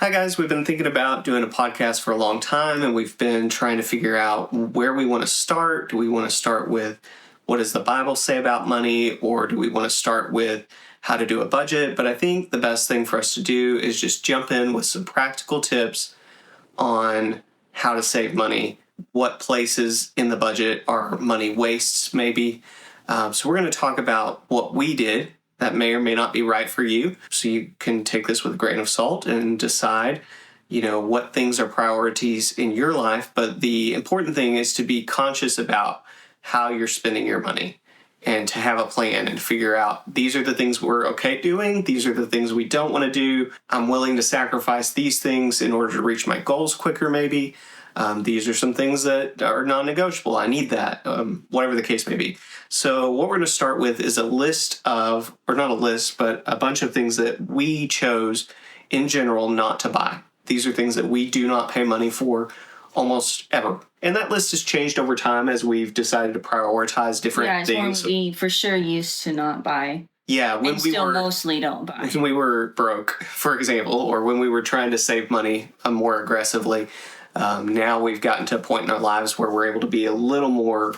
Hi guys, we've been thinking about doing a podcast for a long time, and we've been trying to figure out where we want to start. Do we want to start with what does the Bible say about money, or do we want to start with how to do a budget? But I think the best thing for us to do is just jump in with some practical tips on how to save money, what places in the budget are money wastes maybe. So we're going to talk about what we did that may or may not be right for you. So you can take this with a grain of salt and decide, what things are priorities in your life. But the important thing is to be conscious about how you're spending your money and to have a plan and figure out these are the things we're okay doing. These are the things we don't want to do. I'm willing to sacrifice these things in order to reach my goals quicker, maybe. These are some things that are non-negotiable. I need that, whatever the case may be. So what we're going to start with is a list of, or not a list, but a bunch of things that we chose in general not to buy. These are things that we do not pay money for almost ever. And that list has changed over time as we've decided to prioritize different things. Yeah, we for sure used to not buy. Yeah, when we were mostly don't buy. When we were broke, for example, or when we were trying to save money more aggressively. Now we've gotten to a point in our lives where we're able to be a little more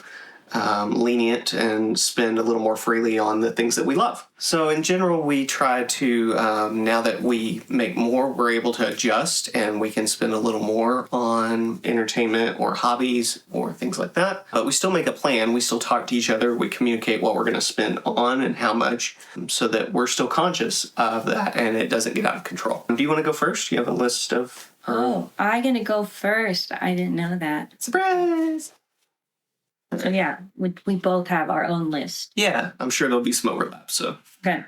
lenient and spend a little more freely on the things that we love. So in general, we try to, now that we make more, we're able to adjust and we can spend a little more on entertainment or hobbies or things like that. But we still make a plan. We still talk to each other. We communicate what we're going to spend on and how much so that we're still conscious of that and it doesn't get out of control. Do you want to go first? Do you have a list of... I'm going to go first. I didn't know that. Surprise! So yeah, we both have our own list. Yeah, I'm sure there'll be some overlap, so. Okay.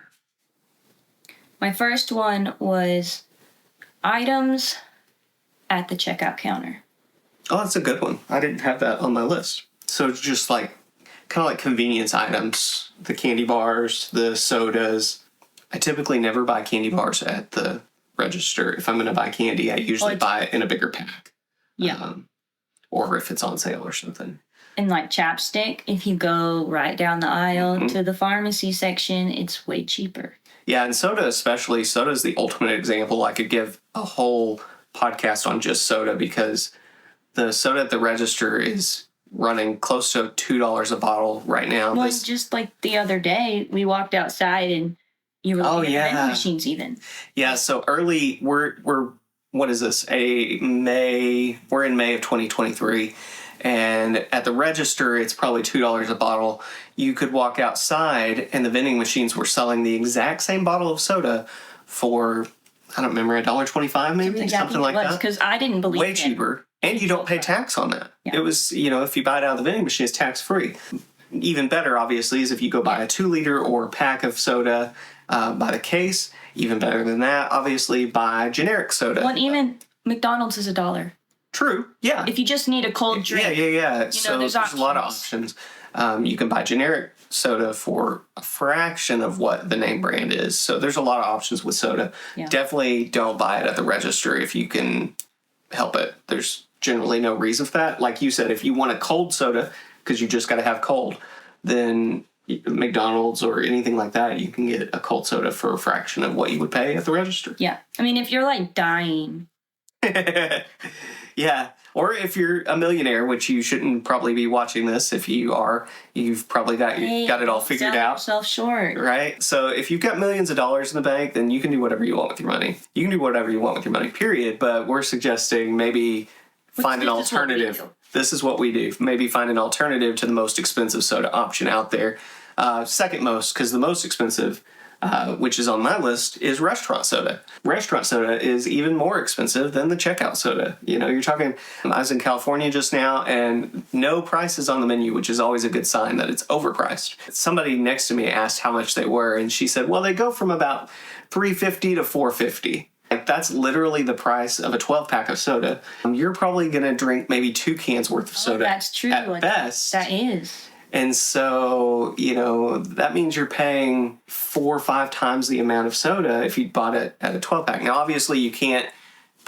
My first one was items at the checkout counter. Oh, that's a good one. I didn't have that on my list. So just kind of like convenience items, the candy bars, the sodas. I typically never buy candy bars at the register. If I'm going to buy candy, I usually buy it in a bigger pack. Yeah. Or if it's on sale or something. And like chapstick, if you go right down the aisle to the pharmacy section, it's way cheaper. Yeah, and soda especially. Soda is the ultimate example. I could give a whole podcast on just soda because the soda at the register is running close to $2 a bottle right now. Well, just like the other day, we walked outside and you were looking at vending machines even. Yeah, so early, we're what is this? We're in May of 2023. And at the register, it's probably $2 a bottle. You could walk outside, and the vending machines were selling the exact same bottle of soda for, I don't remember, $1.25 maybe? Something like that. Because I didn't believe Way cheaper. And you don't pay tax on that. Yeah. It was, if you buy it out of the vending machine, it's tax-free. Even better, obviously, is if you go buy a 2-liter or a pack of soda by the case. Even better than that, obviously, buy generic soda. Well, even McDonald's is $1. True, yeah. If you just need a cold drink. Yeah. So there's a lot of options. You can buy generic soda for a fraction of what the name brand is. So there's a lot of options with soda. Yeah. Definitely don't buy it at the register if you can help it. There's generally no reason for that. Like you said, if you want a cold soda, because you just got to have cold, then McDonald's or anything like that, you can get a cold soda for a fraction of what you would pay at the register. Yeah. I mean, if you're dying... Yeah, or if you're a millionaire, which you shouldn't probably be watching this. If you are, you've probably got it all figured out. Yourself short, right? So if you've got millions of dollars in the bank, then you can do whatever you want with your money. You can do whatever you want with your money, period. But we're suggesting maybe find an alternative. This is what we do. Maybe find an alternative to the most expensive soda option out there. Second most, because the most expensive, which is on my list, is restaurant soda. Restaurant soda is even more expensive than the checkout soda. You're talking, I was in California just now and no prices on the menu, which is always a good sign that it's overpriced. Somebody next to me asked how much they were and she said, well, they go from about $3.50 to $4.50. That's literally the price of a 12-pack of soda. You're probably going to drink maybe 2 cans worth of soda. That's true. At best. That is. And so, that means you're paying 4 or 5 times the amount of soda if you bought it at a 12-pack. Now, obviously, you can't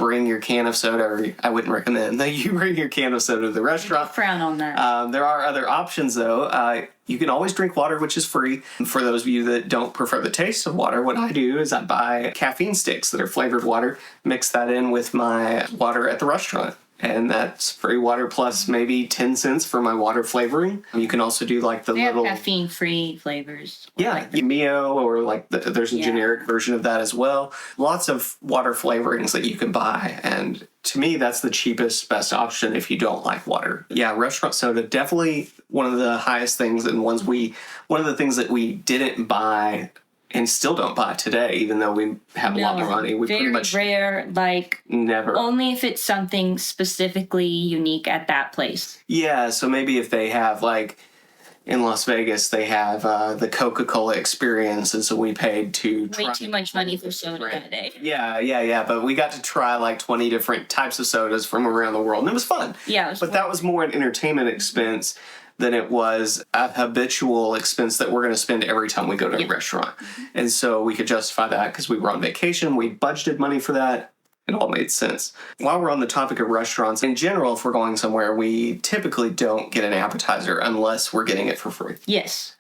bring your can of soda, or I wouldn't recommend that you bring your can of soda to the restaurant. Frown on that. There are other options, though. You can always drink water, which is free. For those of you that don't prefer the taste of water, what I do is I buy caffeine sticks that are flavored water, mix that in with my water at the restaurant. And that's free water plus maybe 10 cents for my water flavoring. You can also do like the They little... have caffeine-free flavors. Yeah, Mio, or like there's a generic version of that as well. Lots of water flavorings that you can buy. And to me, that's the cheapest, best option if you don't like water. Yeah, restaurant soda, definitely one of the highest things, and one of the things that we didn't buy and still don't buy today, even though we have a lot more money. We very pretty much rare, like never. only if it's something specifically unique at that place. Yeah, so maybe if they have like in Las Vegas, they have the Coca-Cola experience, and so we paid to try. Way too much money for soda that day. Yeah. But we got to try like 20 different types of sodas from around the world, and it was fun. Yeah, it was but fun. That was more an entertainment expense than it was a habitual expense that we're going to spend every time we go to a restaurant. And so we could justify that because we were on vacation. We budgeted money for that. It all made sense. While we're on the topic of restaurants, in general, if we're going somewhere, we typically don't get an appetizer unless we're getting it for free. Yes.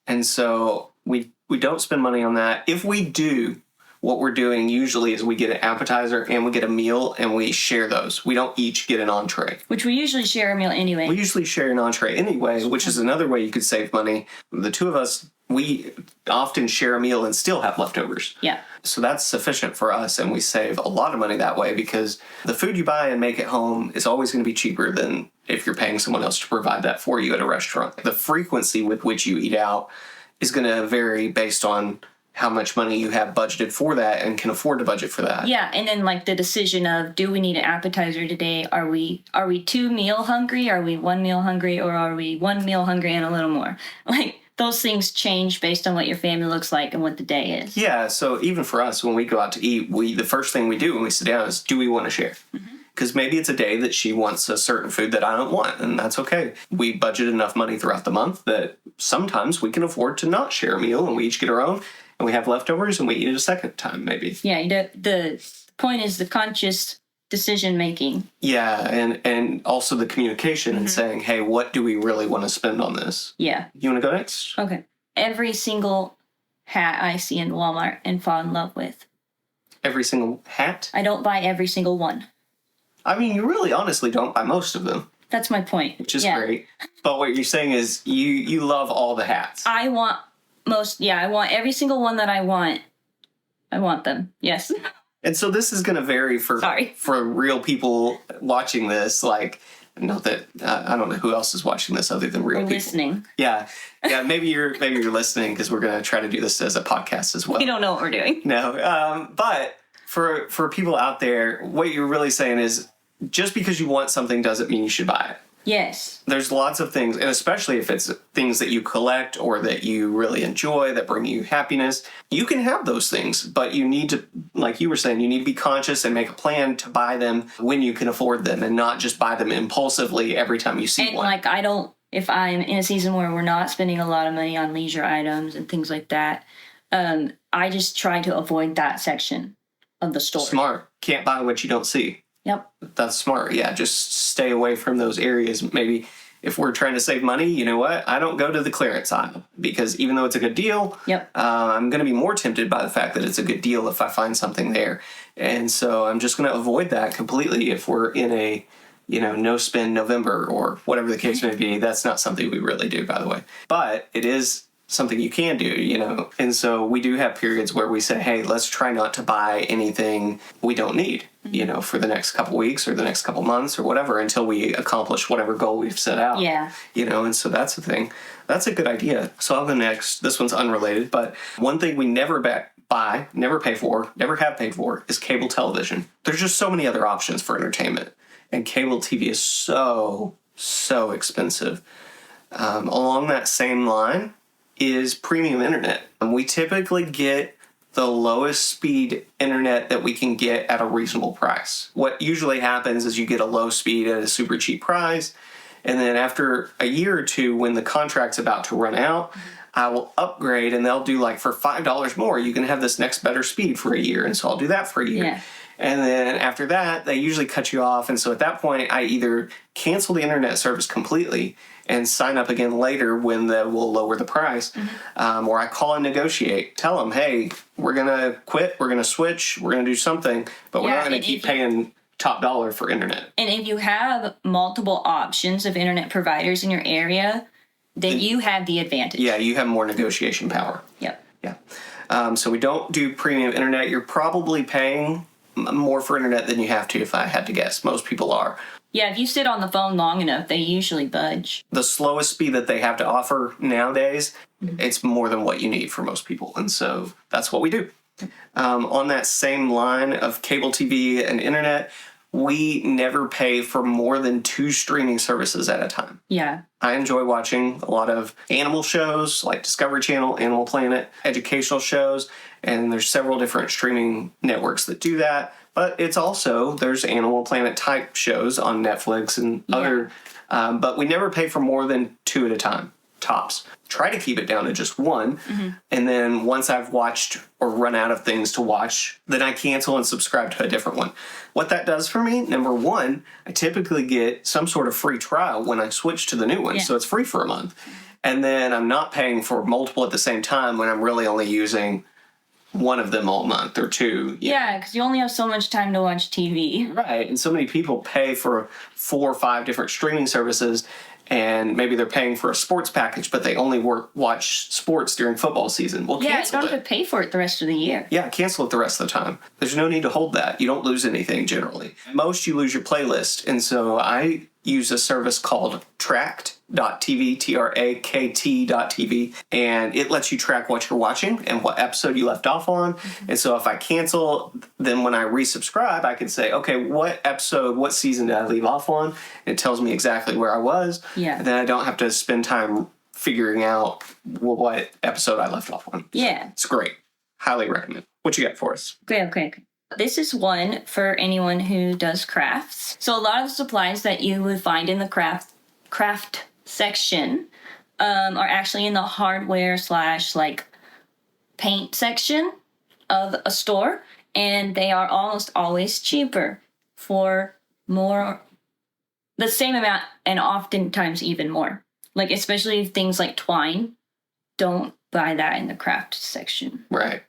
And so we don't spend money on that. If we do, what we're doing usually is we get an appetizer and we get a meal and we share those. We don't each get an entree. Which we usually share a meal anyway. We usually share an entree anyway, which is another way you could save money. The two of us, we often share a meal and still have leftovers. Yeah. So that's sufficient for us, and we save a lot of money that way because the food you buy and make at home is always going to be cheaper than if you're paying someone else to provide that for you at a restaurant. The frequency with which you eat out is going to vary based on how much money you have budgeted for that and can afford to budget for that. Yeah, and then like the decision of, do we need an appetizer today? Are we 2 meal hungry? Are we 1 meal hungry? Or are we 1 meal hungry and a little more? Like, those things change based on what your family looks like and what the day is. Yeah, so even for us, when we go out to eat, the first thing we do when we sit down is, do we want to share? Because maybe it's a day that she wants a certain food that I don't want, and that's okay. We budget enough money throughout the month that sometimes we can afford to not share a meal, and we each get our own, and we have leftovers, and we eat it a second time, maybe. Yeah, the point is the conscious decision making. Yeah, and also the communication and saying, hey, what do we really want to spend on this? Yeah. You want to go next? Okay. Every single hat I see in Walmart and fall in love with. Every single hat? I don't buy every single one. I mean, you really honestly don't buy most of them. That's my point. Which is great. But what you're saying is you love all the hats. I want every single one that I want. I want them. Yes. And so this is going to vary for real people watching this. Like, not that I don't know who else is watching this other than real people. Listening. Yeah. Maybe you're listening because we're going to try to do this as a podcast as well. We don't know what we're doing. No. But for people out there, what you're really saying is just because you want something doesn't mean you should buy it. Yes. There's lots of things, and especially if it's things that you collect or that you really enjoy, that bring you happiness, you can have those things, but you need to, like you were saying, you need to be conscious and make a plan to buy them when you can afford them and not just buy them impulsively every time you see one. And if I'm in a season where we're not spending a lot of money on leisure items and things like that, I just try to avoid that section of the store. Smart. Can't buy what you don't see. Yep. That's smart. Yeah, just stay away from those areas. Maybe if we're trying to save money, you know what? I don't go to the clearance aisle because even though it's a good deal, I'm going to be more tempted by the fact that it's a good deal if I find something there. And so I'm just going to avoid that completely if we're in a, no spend November or whatever the case may be. That's not something we really do, by the way. But it is something you can do, And so we do have periods where we say, hey, let's try not to buy anything we don't need, for the next couple weeks or the next couple months or whatever until we accomplish whatever goal we've set out. Yeah. And so that's the thing. That's a good idea. So I'll go next. This one's unrelated, but one thing we never buy, never pay for, never have paid for is cable television. There's just so many other options for entertainment. And cable TV is so expensive. Along that same line is premium internet. And we typically get the lowest speed internet that we can get at a reasonable price. What usually happens is you get a low speed at a super cheap price, and then after a year or two when the contract's about to run out, I will upgrade and they'll do like for $5 more, you can have this next better speed for a year, and so I'll do that for a year. Yeah. And then after that, they usually cut you off. And so at that point, I either cancel the internet service completely and sign up again later when they will lower the price, or I call and negotiate. Tell them, hey, we're going to quit, we're going to switch, we're going to do something, but we're not going to keep paying top dollar for internet. And if you have multiple options of internet providers in your area, then you have the advantage. Yeah, you have more negotiation power. Yep. Yeah. So we don't do premium internet. You're probably paying more for internet than you have to, if I had to guess. Most people are. Yeah, if you sit on the phone long enough, they usually budge. The slowest speed that they have to offer nowadays, it's more than what you need for most people. And so that's what we do. On that same line of cable TV and internet, we never pay for more than 2 streaming services at a time. Yeah. I enjoy watching a lot of animal shows like Discovery Channel, Animal Planet, educational shows, and there's several different streaming networks that do that. But it's also, there's Animal Planet type shows on Netflix and other, but we never pay for more than 2 at a time, tops. Try to keep it down to just 1. And then once I've watched or run out of things to watch, then I cancel and subscribe to a different one. What that does for me, number 1, I typically get some sort of free trial when I switch to the new one. So it's free for a month. And then I'm not paying for multiple at the same time when I'm really only using one of them all month or 2. Yeah, because you only have so much time to watch TV. Right. And so many people pay for 4 or 5 different streaming services, and maybe they're paying for a sports package, but they only watch sports during football season. Well, Yeah, you cancel don't have it. to pay for it the rest of the year. Yeah, cancel it the rest of the time. There's no need to hold that. You don't lose anything generally. Most you lose your playlist. And so I use a service called Tracked.tv, Trakt.tv, and it lets you track what you're watching and what episode you left off on. And so if I cancel, then when I resubscribe, I can say, okay, what episode, what season did I leave off on? And it tells me exactly where I was. Yeah. And then I don't have to spend time figuring out what episode I left off on. Yeah. It's great. Highly recommend. What you got for us? Okay. This is one for anyone who does crafts. So a lot of the supplies that you would find in the craft section are actually in the hardware / like paint section of a store, and they are almost always cheaper for the same amount, and oftentimes even more. Like especially things like twine, don't buy that in the craft section. Right.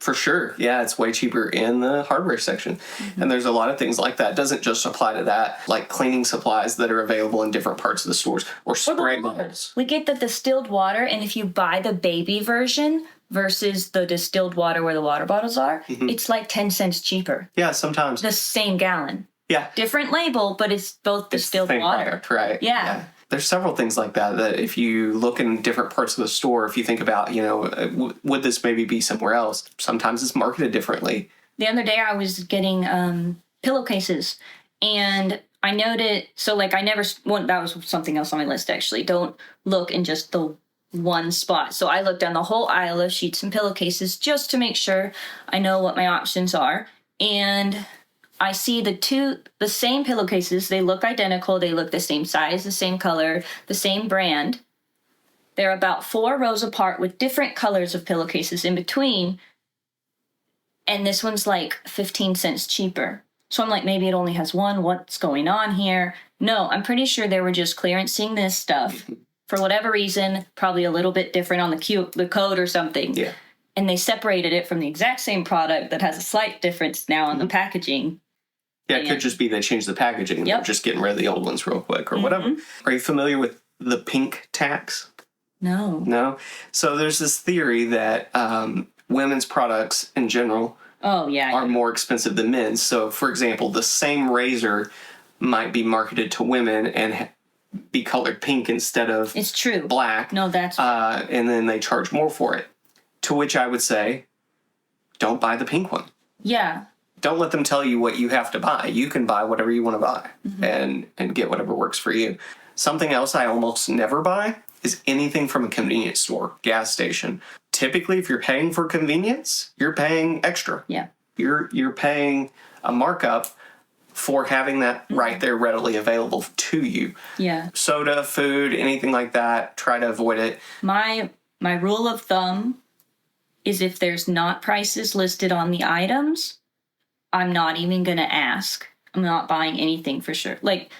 For sure. Yeah, it's way cheaper in the hardware section. And there's a lot of things like that. It doesn't just apply to that, like cleaning supplies that are available in different parts of the stores or spray bottles. We get the distilled water, and if you buy the baby version versus the distilled water where the water bottles are, it's like 10 cents cheaper. Yeah, sometimes. The same gallon. Yeah. Different label, but it's both distilled Same water. product, right. Yeah. There's several things like that if you look in different parts of the store, if you think about, would this maybe be somewhere else? Sometimes it's marketed differently. The other day I was getting pillowcases, and I noted, that was something else on my list actually. Don't look in just the one spot. So I looked down the whole aisle of sheets and pillowcases just to make sure I know what my options are. And I see the same pillowcases. They look identical. They look the same size, the same color, the same brand. They're about 4 rows apart with different colors of pillowcases in between. And this one's like 15 cents cheaper. So I'm like, maybe it only has one. What's going on here? No, I'm pretty sure they were just clearancing this stuff for whatever reason, probably a little bit different on the code or something. Yeah. And they separated it from the exact same product that has a slight difference now on the packaging. Yeah, it could just be they changed the packaging and they're just getting rid of the old ones real quick or whatever. Are you familiar with the pink tax? No. No? So there's this theory that women's products in general are more expensive than men's. So, for example, the same razor might be marketed to women and be colored pink instead of It's true. black. No, that's and then they charge more for it. To which I would say, don't buy the pink one. yeah. Don't let them tell you what you have to buy. You can buy whatever you want to buy and get whatever works for you. Something else I almost never buy is anything from a convenience store, gas station. Typically, if you're paying for convenience, you're paying extra. Yeah. You're paying a markup for having that right there readily available to you. Yeah. Soda, food, anything like that, try to avoid it. My rule of thumb is if there's not prices listed on the items, I'm not even going to ask. I'm not buying anything for sure. Like,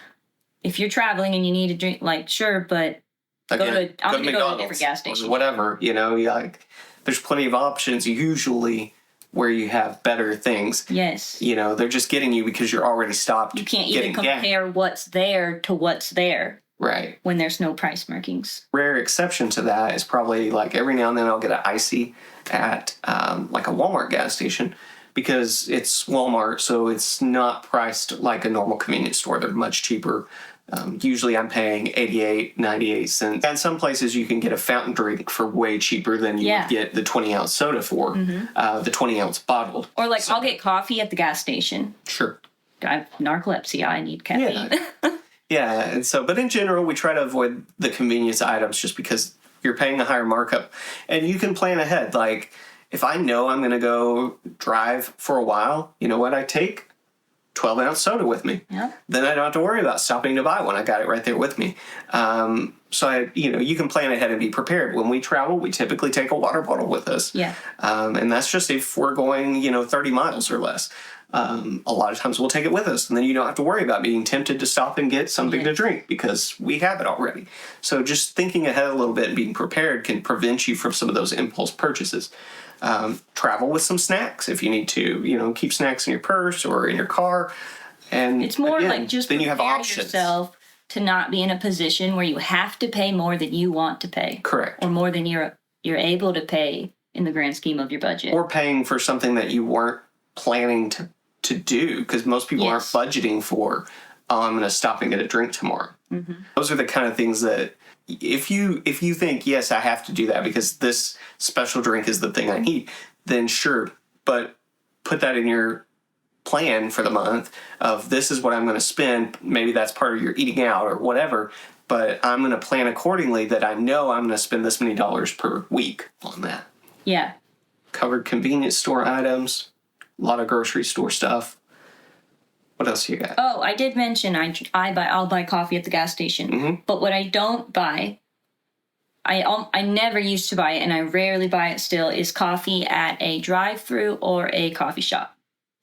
if you're traveling and you need a drink, like, sure, but I'm going to go to a different gas station. Whatever, there's plenty of options usually where you have better things. Yes. They're just getting you because you're already stopped. You can't even compare what's there to what's there. Right. When there's no price markings. Rare exception to that is probably like every now and then I'll get an icy at like a Walmart gas station because it's Walmart, so it's not priced like a normal convenience store. They're much cheaper. Usually I'm paying 88, 98 cents. And some places you can get a fountain drink for way cheaper than you would get the 20-ounce soda for, the 20-ounce bottled. Or I'll get coffee at the gas station. Sure. I have narcolepsy. I need caffeine. Yeah, and so, but in general, we try to avoid the convenience items just because you're paying a higher markup. And you can plan ahead. Like, if I know I'm going to go drive for a while, you know what I take? 12-ounce soda with me. Yeah. Then I don't have to worry about stopping to buy one. I got it right there with me. So you can plan ahead and be prepared. When we travel, we typically take a water bottle with us. Yeah. And that's just if we're going, 30 miles or less. A lot of times we'll take it with us, and then you don't have to worry about being tempted to stop and get something to drink because we have it already. So just thinking ahead a little bit and being prepared can prevent you from some of those impulse purchases. Travel with some snacks if you need to, keep snacks in your purse or in your car. And it's more again, like just then you have options. Yourself to not be in a position where you have to pay more than you want to pay. Correct. Or more than you're able to pay in the grand scheme of your budget. Or paying for something that you weren't planning to do, because most people aren't budgeting for, I'm going to stop and get a drink tomorrow. Mm-hmm. Those are the kind of things that if you think, yes, I have to do that because this special drink is the thing I need, then sure, but put that in your plan for the month of this is what I'm going to spend. Maybe that's part of your eating out or whatever, but I'm going to plan accordingly that I know I'm going to spend this many dollars per week on that. Yeah. Covered convenience store items, a lot of grocery store stuff. What else you got? Oh, I did mention I'll buy coffee at the gas station. Mm-hmm. But what I don't buy, I never used to buy it, and I rarely buy it still, is coffee at a drive-thru or a coffee shop.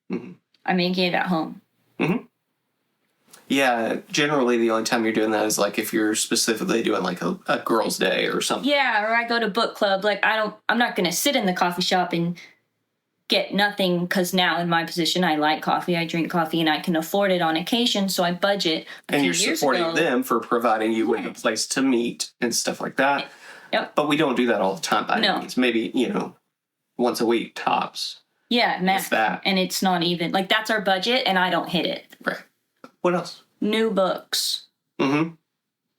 Mm-hmm. I make it at home. Mm-hmm. Yeah, generally the only time you're doing that is like if you're specifically doing like a girls' day or something. Yeah, or I go to book club. Like I'm not going to sit in the coffee shop and get nothing, because now in my position I like coffee, I drink coffee, and I can afford it on occasion, so I budget. And you're supporting them for providing you with a place to meet and stuff like that. Yep. But we don't do that all the time by any means. Maybe, once a week tops. Yeah, max. That. And it's not even, like, that's our budget, and I don't hit it. Right. What else? New books. Mm-hmm.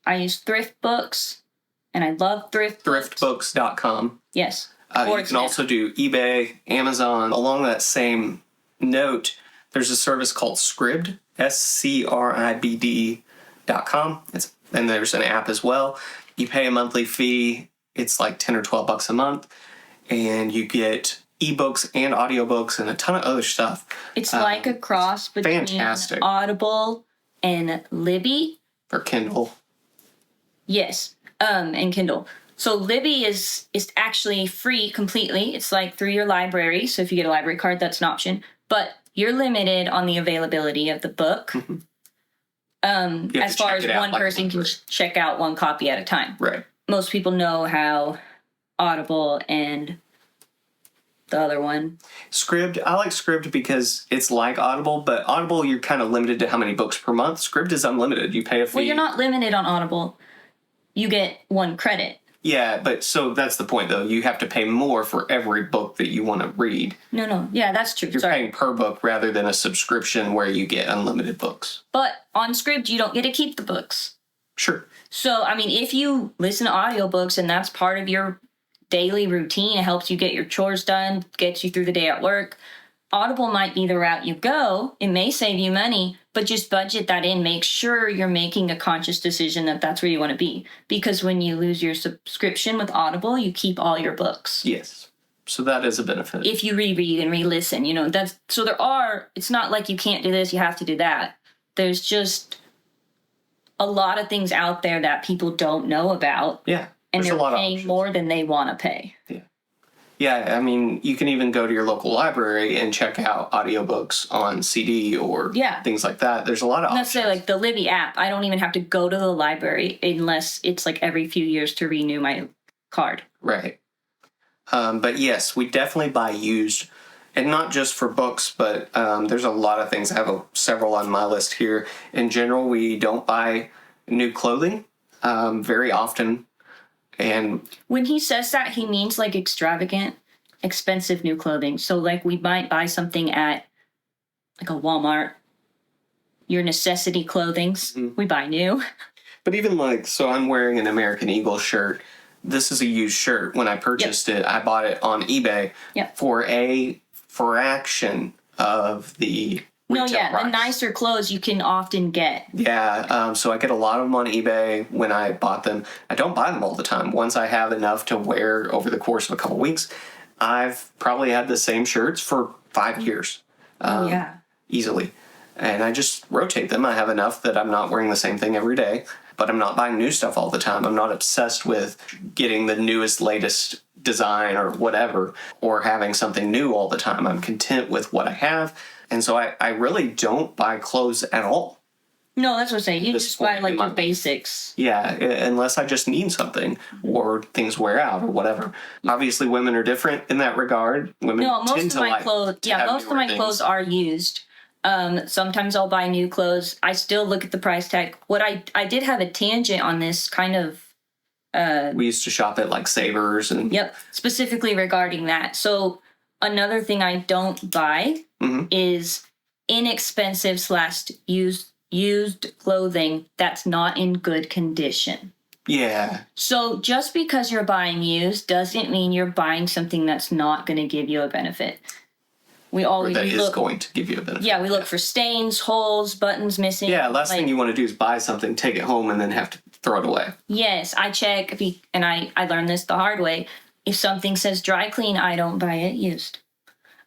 I use thrift books, and I love thrift books. Thriftbooks.com. Yes. You can also do eBay, Amazon. Along that same note, there's a service called Scribd, SCRIBD.com. And there's an app as well. You pay a monthly fee. It's like $10 or $12 a month. And you get ebooks and audiobooks and a ton of other stuff. It's like a cross between Audible and Libby. Or Kindle. Yes, and Kindle. So Libby is actually free completely. It's like through your library. So if you get a library card, that's an option. But you're limited on the availability of the book. Mm-hmm. As far as one person can check out one copy at a time. Right. Most people know how Audible and the other one. Scribd. I like Scribd because it's like Audible, but Audible, you're kind of limited to how many books per month. Scribd is unlimited. You pay a fee. Well, you're not limited on Audible. You get one credit. Yeah, but so that's the point, though. You have to pay more for every book that you want to read. No. Yeah, that's true. You're paying per book rather than a subscription where you get unlimited books. But on Scribd, you don't get to keep the books. Sure. So, I mean, if you listen to audiobooks and that's part of your daily routine, it helps you get your chores done, gets you through the day at work, Audible might be the route you go. It may save you money, but just budget that in. Make sure you're making a conscious decision that that's where you want to be. Because when you lose your subscription with Audible, you keep all your books. Yes. So that is a benefit. If you reread and re-listen, it's not like you can't do this, you have to do that. There's just a lot of things out there that people don't know about. Yeah. And they're paying more than they want to pay. Yeah. Yeah, I mean, you can even go to your local library and check out audiobooks on CD or Yeah. things like that. There's a lot of Let's say options. like the Libby app. I don't even have to go to the library unless it's like every few years to renew my card. Right. But yes, we definitely buy used, and not just for books, but there's a lot of things. I have several on my list here. In general, we don't buy new clothing very often. And When he says that, he means like extravagant, expensive new clothing. So like we might buy something at like a Walmart. Your necessity clothings, we buy new. but even like, so I'm wearing an American Eagle shirt. This is a used shirt. When I purchased it, I bought it on eBay Yep. for a fraction of the No, retail yeah, price. the nicer clothes you can often get. Yeah, so I get a lot of them on eBay when I bought them. I don't buy them all the time. Once I have enough to wear over the course of a couple weeks, I've probably had the same shirts for 5 years. Yeah. Easily. And I just rotate them. I have enough that I'm not wearing the same thing every day, but I'm not buying new stuff all the time. I'm not obsessed with getting the newest, latest design or whatever, or having something new all the time. I'm content with what I have. And so I really don't buy clothes at all. No, that's what I'm saying. You This just buy point like in your my- basics. Yeah, unless I just need something or things wear out or whatever. Obviously, women are different in that regard. Women No, most tend of to my like clothes, to yeah, have most of newer my things. clothes are used. Sometimes I'll buy new clothes. I still look at the price tag. What I did have a tangent on this kind of, We used to shop at like Savers and yep, specifically regarding that. So another thing I don't buy Mhm. is inexpensive / used clothing that's not in good condition. yeah, So just because you're buying used doesn't mean you're buying something that's not going to give you a benefit. We or always that is look, going to give you a benefit. yeah, we look for stains, holes, buttons missing. Yeah, last like, thing you want to do is buy something, take it home, and then have to throw it away. Yes, I check, and I learned this the hard way. If something says dry clean, I don't buy it used.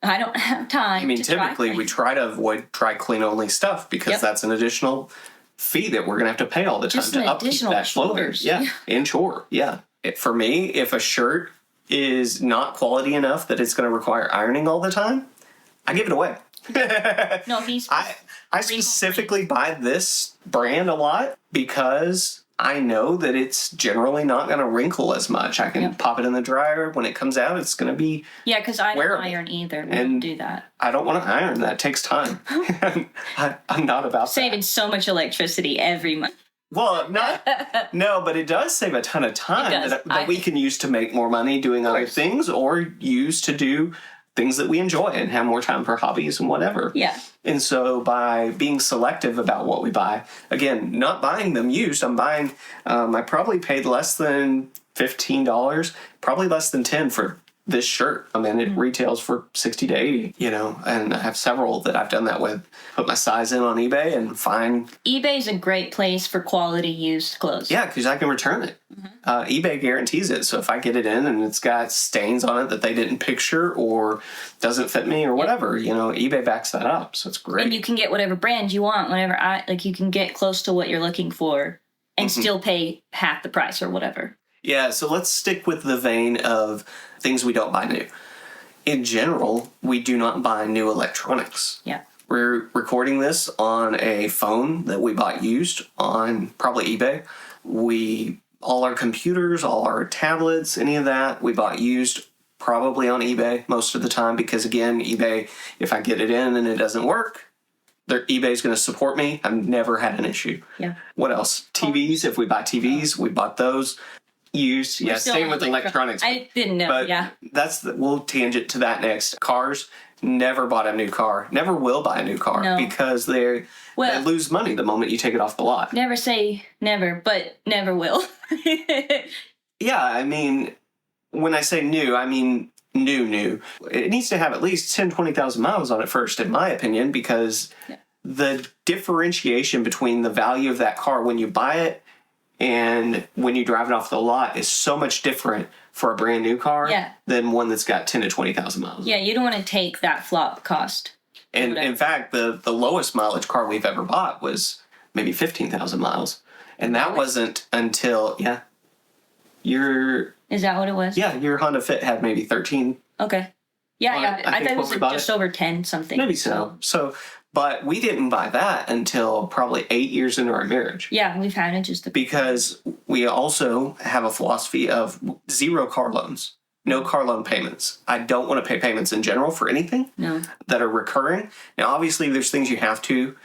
I don't have time. I mean, to dry typically clean. we try to avoid dry clean only stuff because Yep. that's an additional fee that we're gonna have to pay all the time Just to an upkeep additional that clothing. chores. Yeah, Yeah. and chore. Yeah. For me, if a shirt is not quality enough that it's going to require ironing all the time, I give it away. No, he's I specifically buy this brand a lot because I know that it's generally not going to wrinkle as much. I can Yep. pop it in the dryer. When it comes out, it's going to be, yeah, because I don't wearable. iron either. We And- don't do that. I don't want to iron. That takes time. I'm not about that. Saving so much electricity every month. Well, no, but it does save a ton of time It does. that we can use to make more money doing other course. things or use to do things that we enjoy and have more time for hobbies and whatever. Yeah. And so by being selective about what we buy, again, not buying them used, I'm buying, I probably paid less than $15, probably less than 10 for this shirt. I mean, it retails for 60 to 80, and I have several that I've done that with. Put my size in on eBay and find, eBay's a great place for quality used clothes. yeah, because I can return it. eBay guarantees it. So if I get it in and it's got stains on it that they didn't picture or doesn't fit me or whatever, eBay backs that up. So it's great. And you can get whatever brand you want whenever you can get close to what you're looking for and still pay half the price or whatever. Yeah, so let's stick with the vein of things we don't buy new. In general, we do not buy new electronics. Yeah. We're recording this on a phone that we bought used on probably eBay. All our computers, all our tablets, any of that, we bought used probably on eBay most of the time because, again, eBay, if I get it in and it doesn't work, eBay's going to support me. I've never had an issue. Yeah. What else? TVs, if we buy TVs, we bought those used. Yeah, Still staying on with electronics. I didn't know. But Yeah. we'll tangent to that next. Cars, never bought a new car. Never will buy a new car No. because they lose money the moment you take it off the lot. Never say never, but never will. Yeah, I mean, when I say new, I mean new. It needs to have at least 10, 20,000 miles on it first, in my opinion, because the differentiation between the value of that car when you buy it and when you drive it off the lot is so much different for a brand new car Yeah. than one that's got 10 to 20,000 miles. Yeah, you don't want to take that flop cost. And Whatever. in fact, the lowest mileage car we've ever bought was maybe 15,000 miles. And that wasn't until, Is that what it was? your Honda Fit had maybe 13. Okay. Yeah, Well, yeah. I I think thought it when was we like bought just it- over 10 something. Maybe so. But we didn't buy that until probably 8 years into our marriage. Yeah, we've had it just Because we also have a philosophy of 0 car loans, no car loan payments. I don't want to pay payments in general for anything No. that are recurring. Now, obviously, there's things you have to,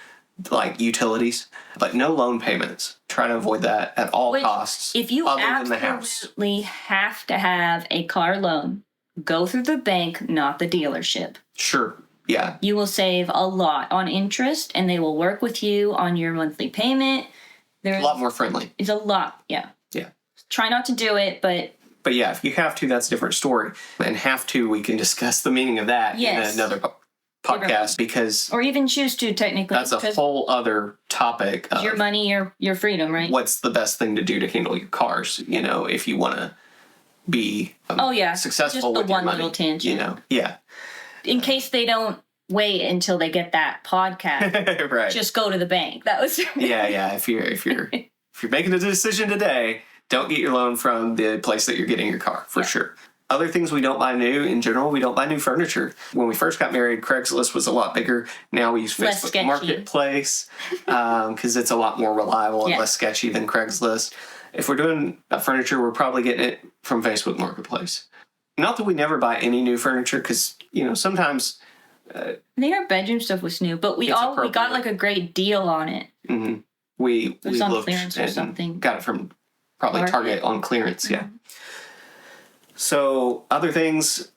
like utilities, but no loan payments. Try to avoid that at all costs. If you other than the house. absolutely have to have a car loan, go through the bank, not the dealership. Sure. Yeah. You will save a lot on interest, and they will work with you on your monthly payment. A lot more friendly. It's a lot, yeah. Yeah. Try not to do it, but yeah, if you have to, that's a different story. And have to, we can discuss the meaning of that in another podcast because... Or even choose to, technically. That's a whole other topic of... Your money, your freedom, right? What's the best thing to do to handle your cars, if you want to be successful just with the your one money, little tangent. Yeah. In case they don't wait until they get that podcast, right. just go to the bank. That was... yeah. If you're making a decision today, don't get your loan from the place that you're getting your car, for sure. Other things we don't buy new, in general, we don't buy new furniture. When we first got married, Craigslist was a lot bigger. Now we use Facebook Marketplace because it's a lot more reliable and less sketchy than Craigslist. If we're doing furniture, we're probably getting it from Facebook Marketplace. Not that we never buy any new furniture because, sometimes... I think our bedroom stuff was new, but we got like a great deal on it. Mm-hmm. We on looked clearance or something. Got it from probably Target on clearance, yeah. So other things,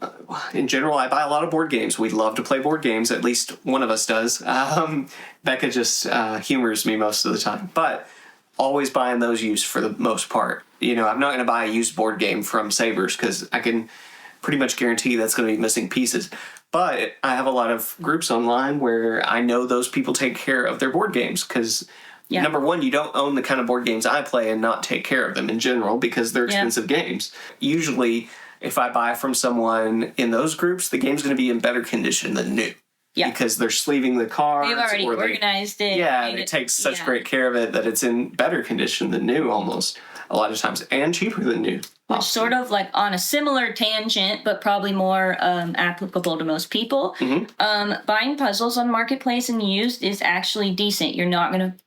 in general, I buy a lot of board games. We love to play board games. At least one of us does. Becca just humors me most of the time. But always buying those used for the most part. I'm not going to buy a used board game from Sabres because I can pretty much guarantee that's going to be missing pieces. But I have a lot of groups online where I know those people take care of their board games because... Yeah. Number one, you don't own the kind of board games I play and not take care of them in general because they're expensive games. Usually, if I buy from someone in those groups, the game's going to be in better condition than new. Yeah. Because they're sleeving the cards. They've already organized it. Yeah, they take such great care of it that it's in better condition than new almost a lot of times and cheaper than new. Which sort of like on a similar tangent, but probably more applicable to most people. Mm-hmm. Buying puzzles on Marketplace and used is actually decent. You're not going to...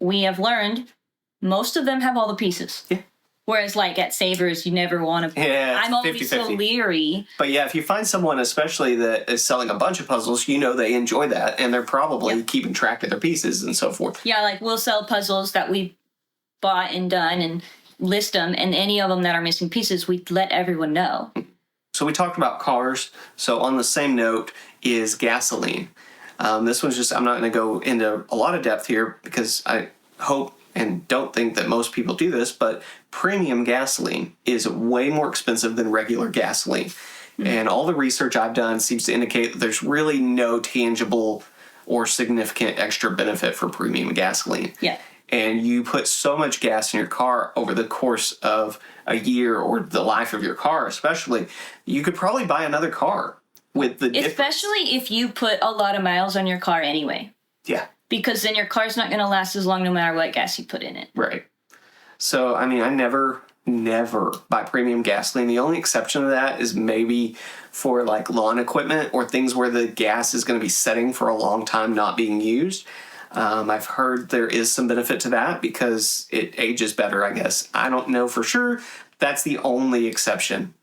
We have learned most of them have all the pieces. Yeah. Whereas, like at Sabres, you never want to. Yeah, I'm always so leery. But yeah, if you find someone, especially that is selling a bunch of puzzles, they enjoy that, and they're probably keeping track of their pieces and so forth. Yeah, like we'll sell puzzles that we bought and done and list them, and any of them that are missing pieces, we let everyone know. So we talked about cars. So on the same note is gasoline. This one's just, I'm not going to go into a lot of depth here because I hope and don't think that most people do this, but premium gasoline is way more expensive than regular gasoline. Mm-hmm. And all the research I've done seems to indicate that there's really no tangible or significant extra benefit for premium gasoline. Yeah. And you put so much gas in your car over the course of a year or the life of your car especially, you could probably buy another car. Especially if you put a lot of miles on your car anyway. Yeah. Because then your car's not going to last as long no matter what gas you put in it. Right. So, I never buy premium gasoline. The only exception to that is maybe for like lawn equipment or things where the gas is going to be setting for a long time not being used. I've heard there is some benefit to that because it ages better, I guess. I don't know for sure. That's the only exception.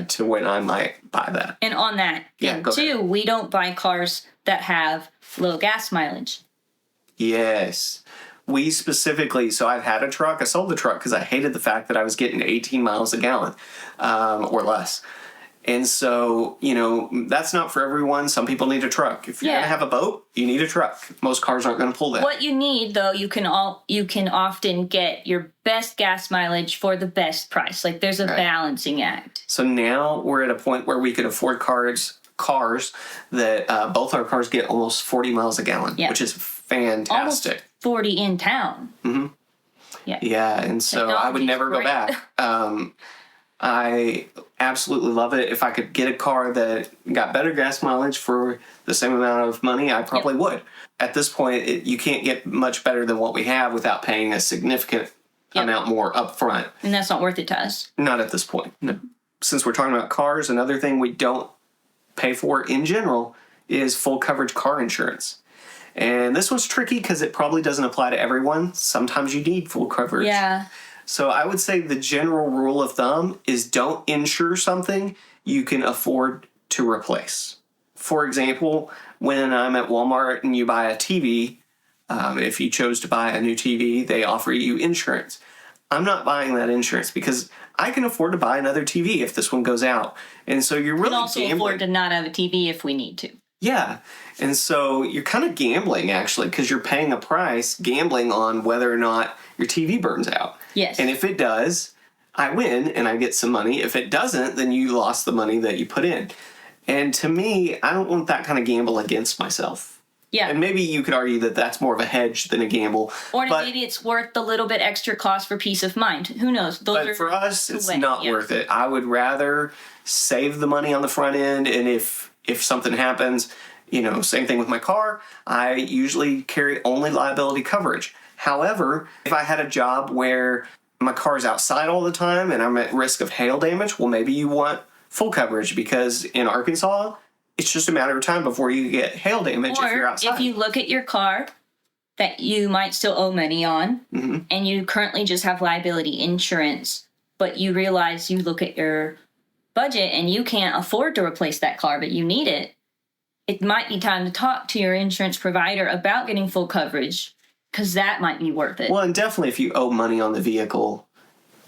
To when I might buy that. And on that, too, we don't buy cars that have low gas mileage. Yes. We specifically, so I've had a truck. I sold the truck because I hated the fact that I was getting 18 miles a gallon or less. And so, that's not for everyone. Some people need a truck. If you're going to have a boat, you need a truck. Most cars aren't going to pull that. What you need, though, you can often get your best gas mileage for the best price. Like there's a balancing act. So now we're at a point where we could afford cars that both our cars get almost 40 miles a gallon, which is fantastic. Almost 40 in town. Mm-hmm. Yeah, and so I would never go back. I absolutely love it. If I could get a car that got better gas mileage for the same amount of money, I probably would. At this point, you can't get much better than what we have without paying a significant amount more upfront. And that's not worth it to us. Not at this point. No. Since we're talking about cars, another thing we don't pay for in general is full coverage car insurance. And this one's tricky because it probably doesn't apply to everyone. Sometimes you need full coverage. Yeah. So I would say the general rule of thumb is don't insure something you can afford to replace. For example, when I'm at Walmart and you buy a TV, if you chose to buy a new TV, they offer you insurance. I'm not buying that insurance because I can afford to buy another TV if this one goes out. And so you're really We can also gambling. afford to not have a TV if we need to. Yeah. And so you're kind of gambling, actually, because you're paying a price, gambling on whether or not your TV burns out. Yes. And if it does, I win and I get some money. If it doesn't, then you lost the money that you put in. And to me, I don't want that kind of gamble against myself. Yeah. And maybe you could argue that that's more of a hedge than a gamble. Or but, maybe it's worth the little bit extra cost for peace of mind. Who knows? Those but are for us, it's way, not yeah. worth it. I would rather save the money on the front end. And if something happens, same thing with my car, I usually carry only liability coverage. However, if I had a job where my car's outside all the time and I'm at risk of hail damage, well, maybe you want full coverage because in Arkansas, it's just a matter of time before you get hail damage if you're Or outside. if you look at your car that you might still owe money on, and you currently just have liability insurance, but you realize you look at your budget and you can't afford to replace that car, but you need it, it might be time to talk to your insurance provider about getting full coverage, because that might be worth it. Well, and definitely if you owe money on the vehicle,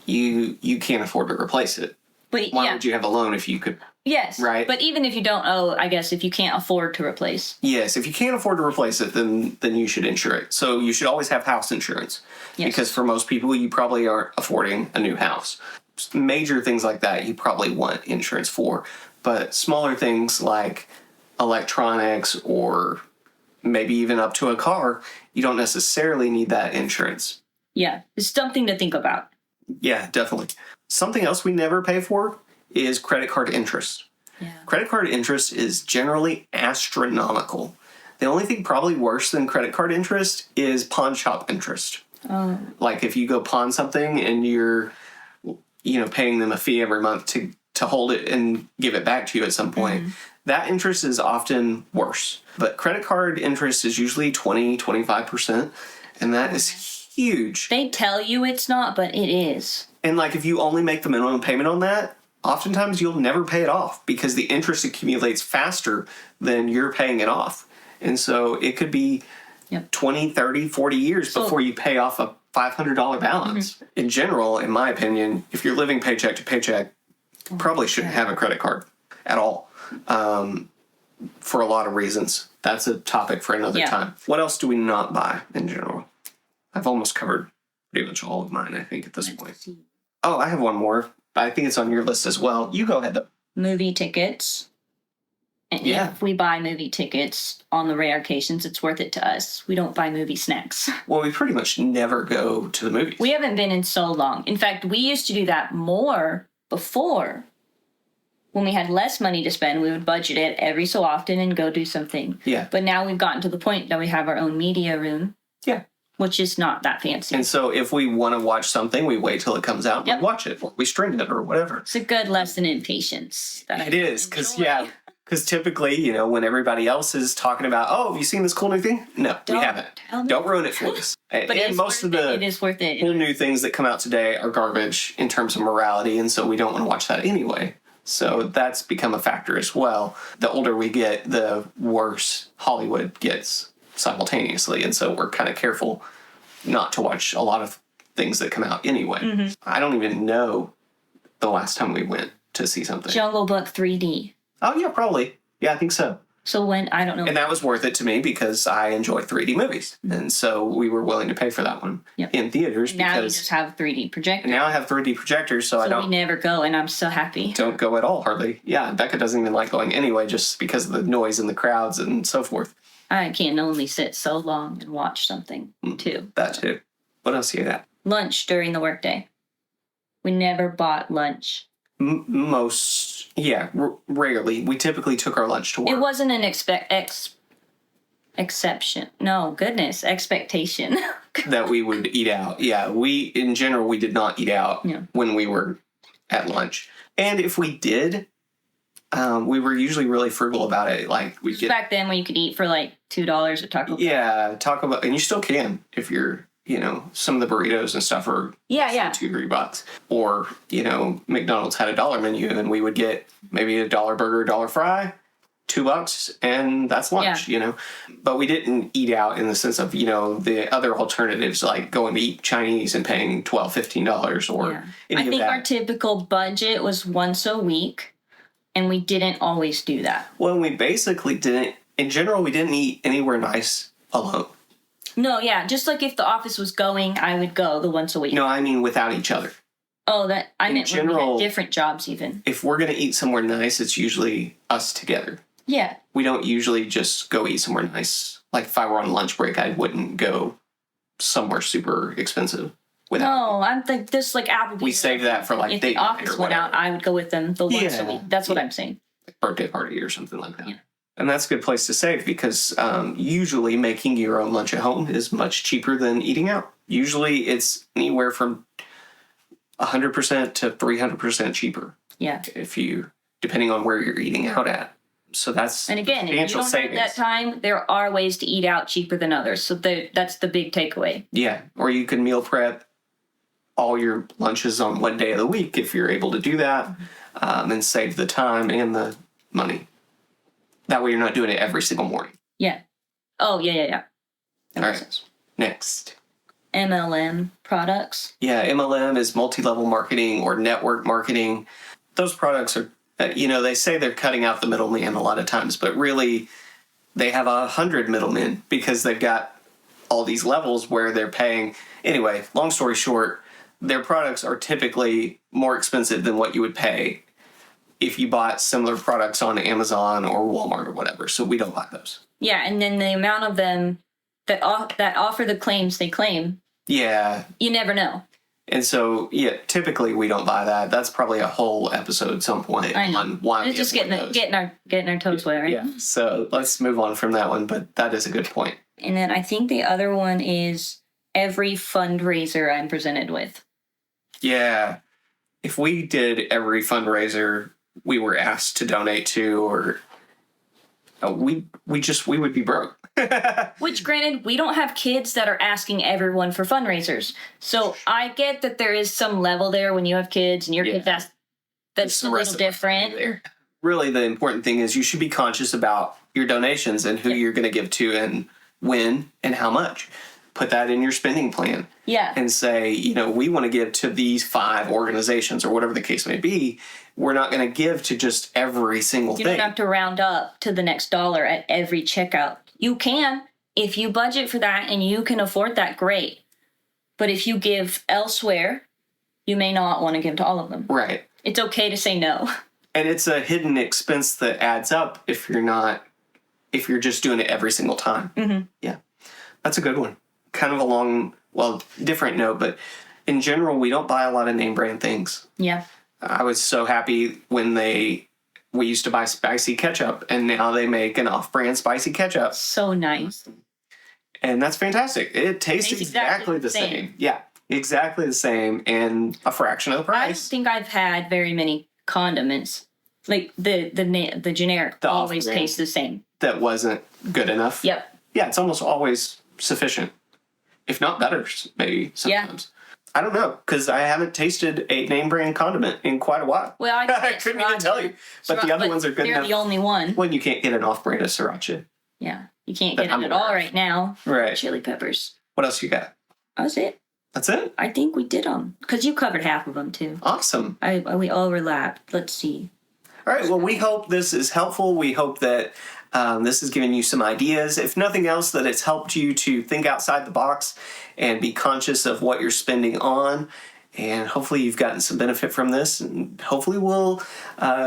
you can't afford to replace it. But Why would you have a loan if you could? Yes. Right. But even if you don't owe, I guess if you can't afford to replace. Yes, if you can't afford to replace it, then you should insure it. So you should always have house insurance. Yes. Because for most people, you probably aren't affording a new house. Major things like that, you probably want insurance for. But smaller things like electronics or maybe even up to a car, you don't necessarily need that insurance. Yeah. It's something to think about. Yeah, definitely. Something else we never pay for is credit card interest. Yeah. Credit card interest is generally astronomical. The only thing probably worse than credit card interest is pawn shop interest. Oh. Like if you go pawn something and you're, paying them a fee every month to hold it and give it back to you at some point, that interest is often worse. But credit card interest is usually 20, 25%, and that is huge. They tell you it's not, but it is. And like if you only make the minimum payment on that, oftentimes you'll never pay it off because the interest accumulates faster than you're paying it off. And so it could be 20, 30, 40 years before you pay off a $500 balance. In general, in my opinion, if you're living paycheck to paycheck, you probably shouldn't have a credit card at all for a lot of reasons. That's a topic for another time. What else do we not buy in general? I've almost covered pretty much all of mine, I think, at this point. Oh, I have one more. I think it's on your list as well. You go ahead, though. Movie tickets. And if we buy movie tickets on the rare occasions, it's worth it to us. We don't buy movie snacks. Well, we pretty much never go to the movies. We haven't been in so long. In fact, we used to do that more before. When we had less money to spend, we would budget it every so often and go do something. Yeah. But now we've gotten to the point that we have our own media room. Yeah. Which is not that fancy. And so if we want to watch something, we wait till it comes out and watch it. Or we stream it or whatever. It's a good lesson in patience. It is, because typically, when everybody else is talking about, oh, have you seen this cool new thing? No, we haven't. Don't ruin it for us. But and most of it is worth it. cool new things that come out today are garbage in terms of morality, and so we don't want to watch that anyway. So that's become a factor as well. The older we get, the worse Hollywood gets simultaneously, and so we're kind of careful not to watch a lot of things that come out anyway. I don't even know the last time we went to see something. Jungle Book 3D. Oh, yeah, probably. Yeah, I think so. So I don't know. And that was worth it to me because I enjoy 3D movies. And so we were willing to pay for that one in theaters. Now you because just have 3D projectors. Now I have 3D projectors, so I we never go, and I'm so happy. don't go at all, hardly. Yeah, Becca doesn't even like going anyway, just because of the noise and the crowds and so forth. I can only sit so long and watch something, too. That too. What else you got? Lunch during the workday. We never bought lunch. Rarely. We typically took our lunch to work. It wasn't an Exception. No, goodness. Expectation. that we would eat out. Yeah, in general, we did not eat out when we were at lunch. And if we did, we were usually really frugal about it. Like we get back then when you could eat for like $2 at Taco Bell. Yeah, Taco Bell, and you still can if you're, some of the burritos and stuff are $2-3. Or, McDonald's had a dollar menu and we would get maybe a dollar burger, dollar fry, $2, and that's lunch, But we didn't eat out in the sense of, the other alternatives like going to eat Chinese and paying $12, $15 or any I of think that. our typical budget was once a week, and we didn't always do that. Well, we basically didn't, in general, we didn't eat anywhere nice alone. No, yeah, just like if the office was going, I would go the once a week. No, I mean without each other. Oh, that I meant when we general, had different jobs even. If we're going to eat somewhere nice, it's usually us together. Yeah. We don't usually just go eat somewhere nice. Like if I were on lunch break, I wouldn't go somewhere super expensive. No, I'm like this like Applebee's. We save that for like if the office went out, I would go with them the once a week. That's what I'm saying. Like birthday party or something like that. Yeah. And that's a good place to save because usually making your own lunch at home is much cheaper than eating out. Usually it's anywhere from 100% to 300% cheaper. Yeah. Depending on where you're eating out at. So that's and again, if you don't have that time, there are ways to eat out cheaper than others. So that's the big takeaway. Yeah, or you can meal prep all your lunches on one day of the week if you're able to do that, and save the time and the money. That way you're not doing it every single morning. Yeah. Oh, yeah. All right, next. MLM products. Yeah, MLM is multi-level marketing or network marketing. Those products are, they say they're cutting out the middleman a lot of times, but really they have 100 middlemen because they've got all these levels where they're paying. Anyway, long story short, their products are typically more expensive than what you would pay if you bought similar products on Amazon or Walmart or whatever. So we don't buy those. Yeah, and then the amount of them that offer the claims they claim. Yeah. You never know. And so, typically we don't buy that. That's probably a whole episode at some point on why it's just getting our toes wet, right? Yeah. So let's move on from that one, but that is a good point. And then I think the other one is every fundraiser I'm presented with. Yeah. If we did every fundraiser we were asked to donate to, or we would be broke. Which, granted, we don't have kids that are asking everyone for fundraisers. So I get that there is some level there when you have kids and your kids ask. That's a little different. There. Really, the important thing is you should be conscious about your donations and who you're going to give to and when and how much. Put that in your spending plan. Yeah. And say, we want to give to these 5 organizations or whatever the case may be. We're not going to give to just every single thing. You don't have to round up to the next dollar at every checkout. You can. If you budget for that and you can afford that, great. But if you give elsewhere, you may not want to give to all of them. Right. It's okay to say no. And it's a hidden expense that adds up if you're just doing it every single time. Mm-hmm. Yeah. That's a good one. Kind of a different note, but in general, we don't buy a lot of name brand things. Yeah. I was so happy when we used to buy spicy ketchup, and now they make an off-brand spicy ketchup. So nice. And that's fantastic. It tastes exactly the same. Yeah, exactly the same, and a fraction of the price. I don't think I've had very many condiments. Like the generic always tastes the same. That wasn't good enough. Yep. Yeah, it's almost always sufficient. If not better, maybe sometimes. Yeah. I don't know, because I haven't tasted a name brand condiment in quite a while. Well, I couldn't even tell you. But the other ones are good enough. They're the only one. When you can't get an off-brand of sriracha. Yeah, you can't get it at all right now. Right. Chili peppers. What else you got? That's it. That's it? I think we did them. Because you covered half of them, too. Awesome. We overlapped. Let's see. All right, well, we hope this is helpful. We hope that this has given you some ideas. If nothing else, that it's helped you to think outside the box and be conscious of what you're spending on. And hopefully you've gotten some benefit from this. And hopefully we'll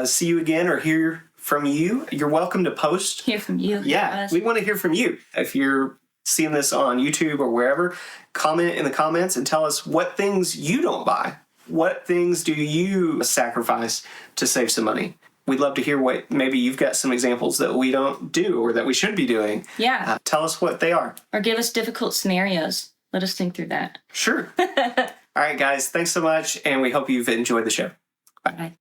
see you again or hear from you. You're welcome to post. Hear from you. Yeah, we want to hear from you. If you're seeing this on YouTube or wherever, comment in the comments and tell us what things you don't buy. What things do you sacrifice to save some money? we'd love to hear what maybe you've got some examples that we don't do or that we should be doing. Yeah. Tell us what they are. Or give us difficult scenarios. Let us think through that. Sure. All right, guys. Thanks so much. And we hope you've enjoyed the show. Bye.